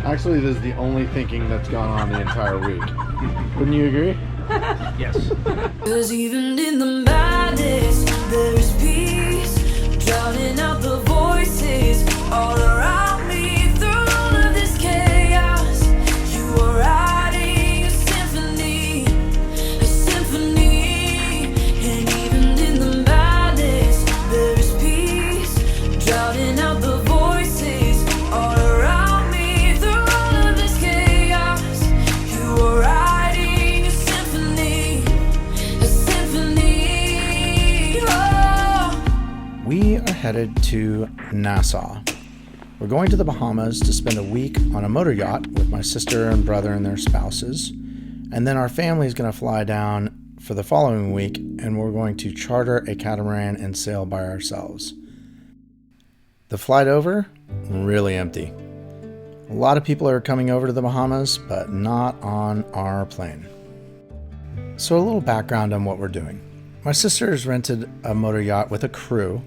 Actually, this is the only thinking that's gone on the entire week. Wouldn't you agree? Yes. 'Cause even in the madness, there is peace, drowning out the voices all around me. Through all of this chaos, you are writing a symphony, a symphony. And even in the madness, there is peace, drowning out the voices all around me. Through all of this chaos, you are writing a symphony, a symphony. Oh. We are headed to Nassau. We're going to the Bahamas to spend a week on a motor yacht with my sister and brother and their spouses. And then our family is going to fly down for the following week, and we're going to charter a catamaran and sail by ourselves. The flight over, really empty. A lot of people are coming over to the Bahamas, but not on our plane. So a little background on what we're doing. My sister has rented a motor yacht with a crew,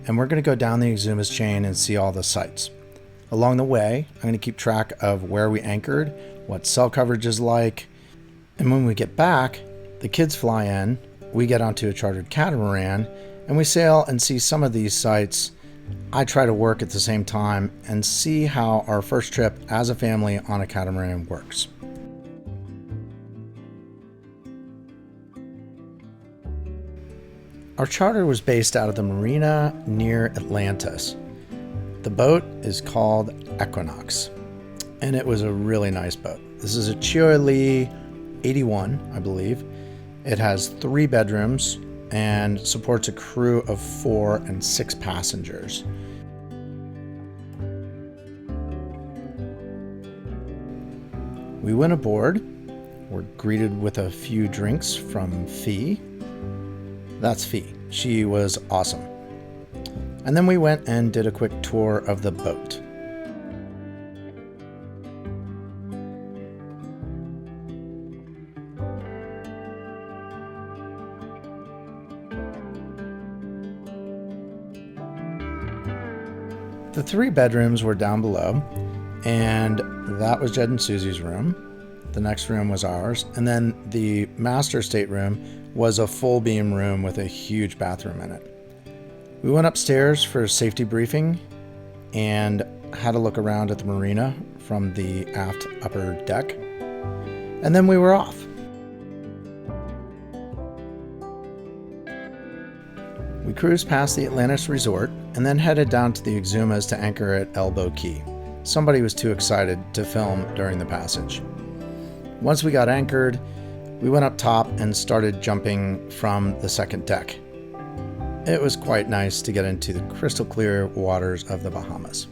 and we're going to go down the Exumas chain and see all the sights. Along the way, I'm going to keep track of where we anchored, what cell coverage is like, and when we get back, the kids fly in, we get onto a chartered catamaran, and we sail and see some of these sights. I try to work at the same time and see how our first trip as a family on a catamaran works. Our charter was based out of the marina near Atlantis. The boat is called Equinox, and it was a really nice boat. This is a Chioli 81, I believe. It has 3 bedrooms and supports a crew of 4 and 6 passengers. We went aboard. We're greeted with a few drinks from Fee. That's Fee. She was awesome. And then we went and did a quick tour of the boat. The 3 bedrooms were down below, and that was Jed and Susie's room. The next room was ours, and then the master stateroom was a full beam room with a huge bathroom in it. We went upstairs for a safety briefing and had a look around at the marina from the aft upper deck, and then we were off. We cruised past the Atlantis Resort and then headed down to the Exumas to anchor at Elbow Key. Somebody was too excited to film during the passage. Once we got anchored, we went up top and started jumping from the second deck. It was quite nice to get into the crystal clear waters of the Bahamas.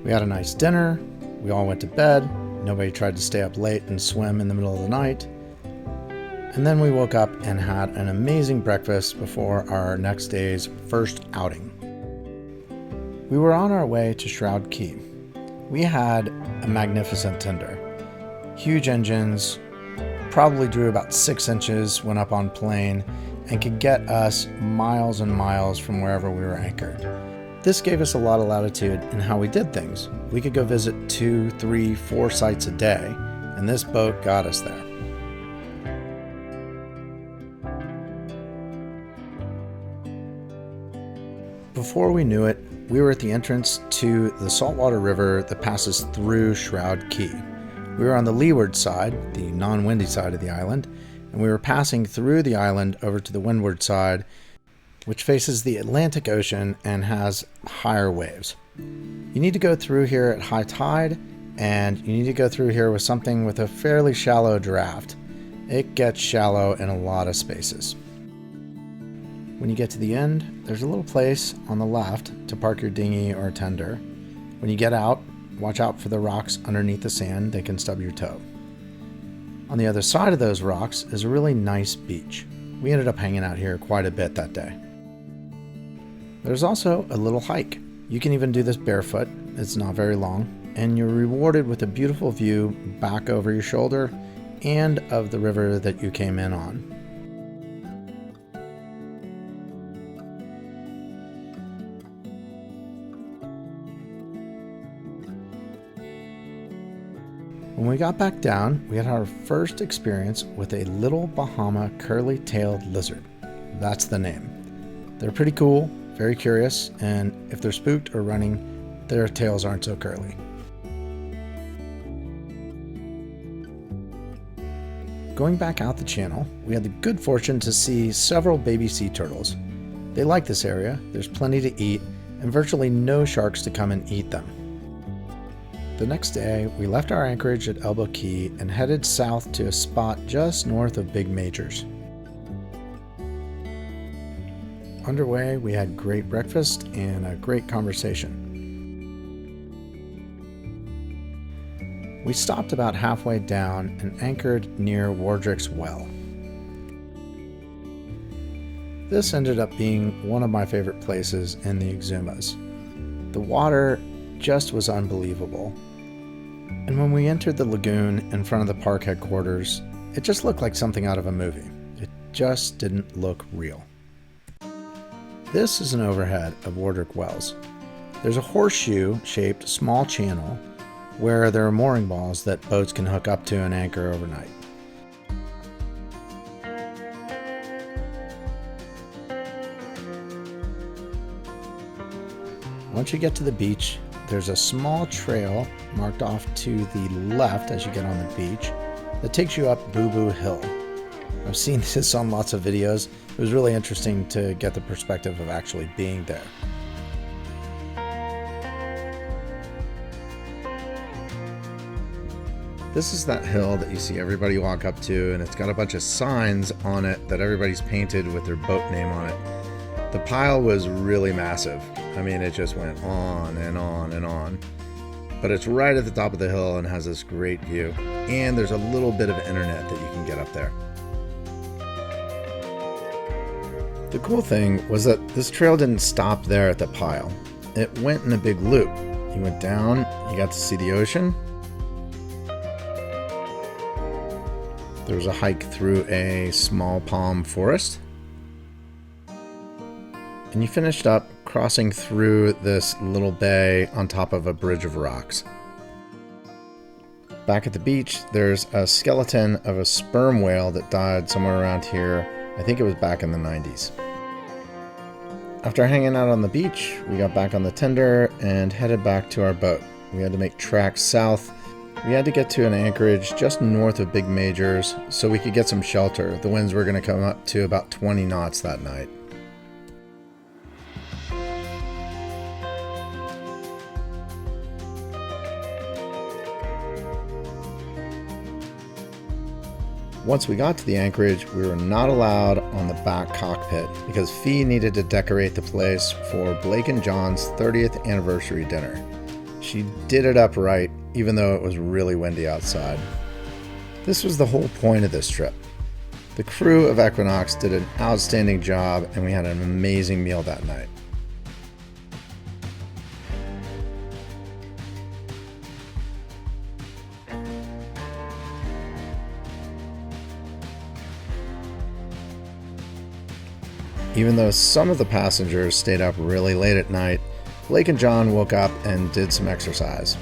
We had a nice dinner, we all went to bed, nobody tried to stay up late and swim in the middle of the night. And then we woke up and had an amazing breakfast before our next day's first outing. We were on our way to Shroud Key. We had a magnificent tender. Huge engines, probably drew about 6 inches when up on plane, and could get us miles and miles from wherever we were anchored. This gave us a lot of latitude in how we did things. We could go visit 2, 3, 4 sites a day, and this boat got us there. Before we knew it, we were at the entrance to the saltwater river that passes through Shroud Key. We were on the leeward side, the non-windy side of the island, and we were passing through the island over to the windward side, which faces the Atlantic Ocean and has higher waves. You need to go through here at high tide, and you need to go through here with something with a fairly shallow draft. It gets shallow in a lot of spaces. When you get to the end, there's a little place on the left to park your dinghy or tender. When you get out, watch out for the rocks underneath the sand. They can stub your toe. On the other side of those rocks is a really nice beach. We ended up hanging out here quite a bit that day. There's also a little hike. You can even do this barefoot. It's not very long, and you're rewarded with a beautiful view back over your shoulder and of the river that you came in on. When we got back down, we had our first experience with a little Bahama curly-tailed lizard. That's the name. They're pretty cool, very curious, and if they're spooked or running, their tails aren't so curly. Going back out the channel, we had the good fortune to see several baby sea turtles. They like this area, there's plenty to eat, and virtually no sharks to come and eat them. The next day, we left our anchorage at Elbow Key and headed south to a spot just north of Big Majors. Underway, we had great breakfast and a great conversation. We stopped about halfway down and anchored near Warderick Wells. This ended up being one of my favorite places in the Exumas. The water just was unbelievable. And when we entered the lagoon in front of the park headquarters, it just looked like something out of a movie. It just didn't look real. This is an overhead of Warderick Wells. There's a horseshoe-shaped small channel where there are mooring balls that boats can hook up to and anchor overnight. Once you get to the beach, there's a small trail marked off to the left as you get on the beach that takes you up Boo Boo Hill. I've seen this on lots of videos. It was really interesting to get the perspective of actually being there. This is that hill that you see everybody walk up to, and it's got a bunch of signs on it that everybody's painted with their boat name on it. The pile was really massive. I mean, it just went on and on and on. But it's right at the top of the hill and has this great view. And there's a little bit of internet that you can get up there. The cool thing was that this trail didn't stop there at the pile. It went in a big loop. You went down, you got to see the ocean. There was a hike through a small palm forest. And you finished up crossing through this little bay on top of a bridge of rocks. Back at the beach, there's a skeleton of a sperm whale that died somewhere around here. I think it was back in the 90s. After hanging out on the beach, we got back on the tender and headed back to our boat. We had to make tracks south. We had to get to an anchorage just north of Big Majors so we could get some shelter. The winds were going to come up to about 20 knots that night. Once we got to the anchorage, we were not allowed on the back cockpit because Fee needed to decorate the place for Blake and John's 30th anniversary dinner. She did it up right, even though it was really windy outside. This was the whole point of this trip. The crew of Equinox did an outstanding job, and we had an amazing meal that night. Even though some of the passengers stayed up really late at night, Blake and John woke up and did some exercise.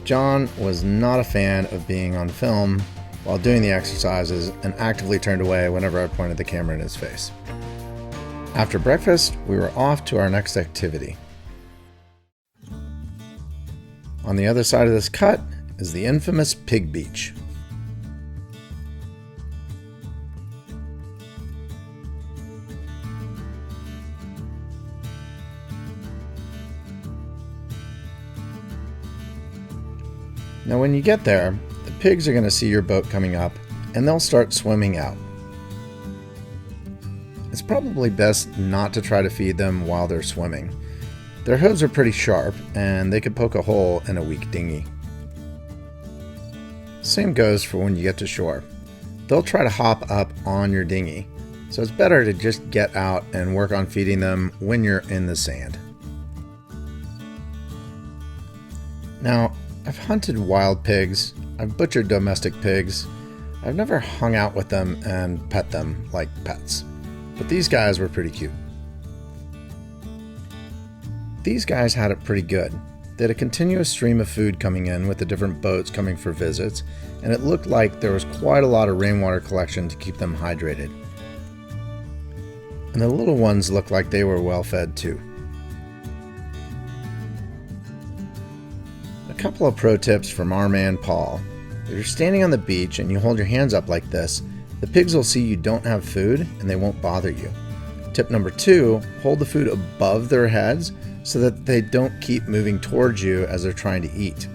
John was not a fan of being on film while doing the exercises and actively turned away whenever I pointed the camera in his face. After breakfast, we were off to our next activity. On the other side of this cut is the infamous Pig Beach. Now when you get there, the pigs are going to see your boat coming up and they'll start swimming out. It's probably best not to try to feed them while they're swimming. Their hooves are pretty sharp and they could poke a hole in a weak dinghy. Same goes for when you get to shore. They'll try to hop up on your dinghy, so it's better to just get out and work on feeding them when you're in the sand. Now, I've hunted wild pigs, I've butchered domestic pigs, I've never hung out with them and pet them like pets, but these guys were pretty cute. These guys had it pretty good. They had a continuous stream of food coming in with the different boats coming for visits, and it looked like there was quite a lot of rainwater collection to keep them hydrated. And the little ones looked like they were well fed too. A couple of pro tips from our man Paul. If you're standing on the beach and you hold your hands up like this, the pigs will see you don't have food and they won't bother you. Tip number 2, hold the food above their heads so that they don't keep moving towards you as they're trying to eat.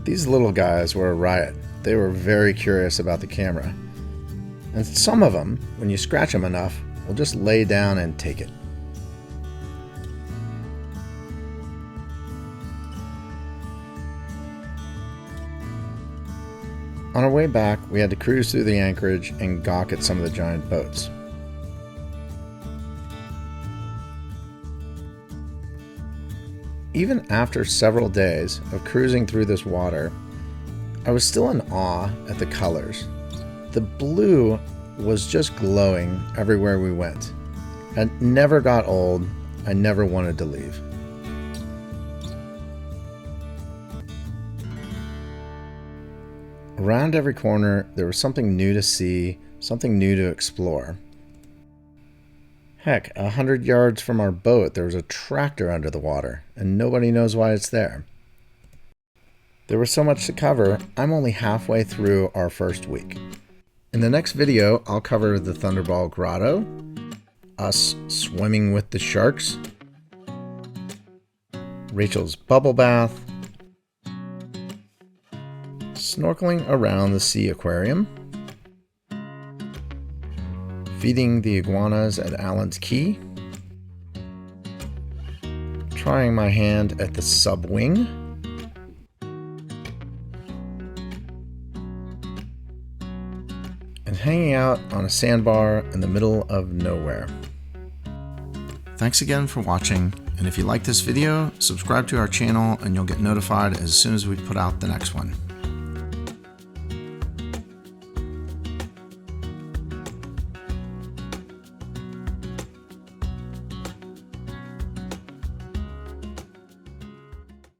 These little guys were a riot. They were very curious about the camera. And some of them, when you scratch them enough, will just lay down and take it. On our way back, we had to cruise through the anchorage and gawk at some of the giant boats. Even after several days of cruising through this water, I was still in awe at the colors. The blue was just glowing everywhere we went. It never got old. I never wanted to leave. Around every corner, there was something new to see, something new to explore. Heck, 100 yards from our boat, there was a tractor under the water, and nobody knows why it's there. There was so much to cover, I'm only halfway through our first week. In the next video, I'll cover the Thunderball Grotto, us swimming with the sharks, Rachel's bubble bath, snorkeling around the sea aquarium, feeding the iguanas at Allen's Key, trying my hand at the subwing, and hanging out on a sandbar in the middle of nowhere. Thanks again for watching, and if you like this video, subscribe to our channel and you'll get notified as soon as we put out the next one.